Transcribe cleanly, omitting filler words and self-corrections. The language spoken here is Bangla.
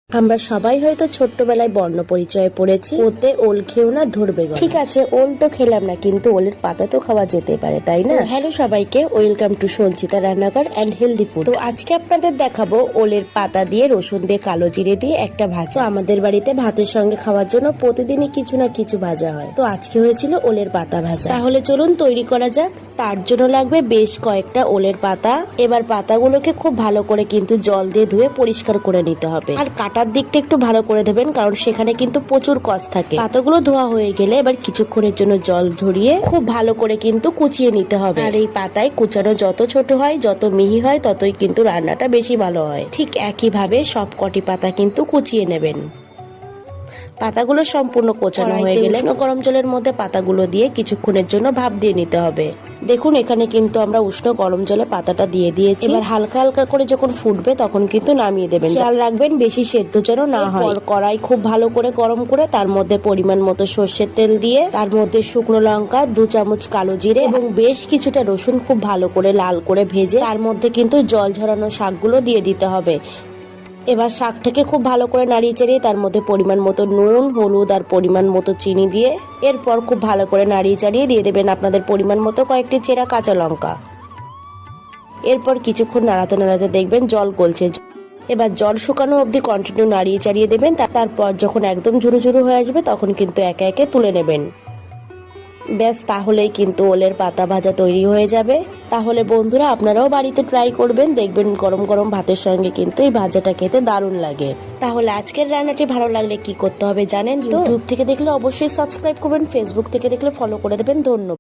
আমরা সবাই হয়তো ছোট্টবেলায় বর্ণ পরিচয়ে পড়েছি, ওতে ওল খেও না ধরবে গলা। ঠিক আছে, ওল তো খেলাম না, কিন্তু ওলের পাতা তো খাওয়া যেতে পারে, তাই না? হ্যালো সবাইকে, ওয়েলকাম টু সঞ্চিতা রান্নাঘর অ্যান্ড হেলদি ফুড। তো আজকে আপনাদের দেখাবো ওলের পাতা দিয়ে, রসুন দিয়ে, কালো জিরে দিয়ে একটা ভাজা। আমাদের বাড়িতে ভাতের সঙ্গে খাওয়ার জন্য প্রতিদিনই কিছু না কিছু ভাজা হয়, তো আজকে হয়েছিল ওলের পাতা ভাজা। তাহলে চলুন তৈরি করা যাক। তার জন্য লাগবে বেশ কয়েকটা ওলের পাতা। এবার পাতাগুলোকে খুব ভালো করে কিন্তু জল দিয়ে ধুয়ে পরিষ্কার করে নিতে হবে, আর কাটার দিকটা একটু ভালো করে দেবেন, কারণ সেখানে কিন্তু প্রচুর কষ থাকে। পাতাগুলো ধোয়া হয়ে গেলে এবার কিছুক্ষণের জন্য জল ঝরিয়ে খুব ভালো করে কিন্তু কুচিয়ে নিতে হবে। আর এই পাতায় কুচানো যত ছোট হয়, যত মিহি হয়, ততই কিন্তু রান্নাটা বেশি ভালো হয়। ঠিক একইভাবে সব কটি পাতা কিন্তু কুচিয়ে নেবেন। পাতাগুলো সম্পূর্ণ কোচানো হয়ে গেলে গরম জলের মধ্যে পাতাগুলো দিয়ে কিছুক্ষণের জন্য ভাপ দিয়ে নিতে হবে। দেখুন, এখানে কিন্তু আমরা উষ্ণ গরম জলে পাতাটা দিয়ে দিয়েছি। এবার হালকা হালকা করে যখন ফুটবে তখন কিন্তু নামিয়ে দেবেন। খেয়াল রাখবেন বেশি সেদ্ধ যেন না হয়। কড়াই খুব ভালো করে গরম করে তার মধ্যে পরিমাণ মতো সর্ষের তেল দিয়ে, তার মধ্যে শুকনো লঙ্কা, 2 চামচ কালো জিরে এবং বেশ কিছুটা রসুন খুব ভালো করে লাল করে ভেজে তার মধ্যে কিন্তু জল ঝরানো শাকগুলো দিয়ে দিতে হবে। এবার শাকটাকে খুব ভালো করে নাড়িয়ে চাড়িয়ে তার মধ্যে পরিমাণ মতো নুন, হলুদ আর পরিমাণ মতো চিনি দিয়ে এরপর খুব ভালো করে নাড়িয়ে চাড়িয়ে দিয়ে দেবেন আপনাদের পরিমাণ মতো কয়েকটি চেরা কাঁচা লঙ্কা। এরপর কিছুক্ষণ নাড়াতে নাড়াতে দেখবেন জল গলছে। এবার জল শুকানো অবধি কন্টিনিউ নাড়িয়ে চাড়িয়ে দেবেন। তারপর যখন একদম ঝুরু ঝুরু হয়ে আসবে তখন কিন্তু একে একে তুলে নেবেন। ব্যাস, তাহলেই কিন্তু ওলের পাতা ভাজা তৈরি হয়ে যাবে। তাহলে বন্ধুরা, আপনারাও বাড়িতে ট্রাই করবেন, দেখবেন গরম গরম ভাতের সঙ্গে কিন্তু এই ভাজাটা খেতে দারুণ লাগে। তাহলে আজকের রান্নাটি ভালো লাগলে কি করতে হবে জানেন তো? ইউটিউব থেকে দেখলে অবশ্যই সাবস্ক্রাইব করবেন, ফেসবুক থেকে দেখলে ফলো করে দেবেন। ধন্যবাদ।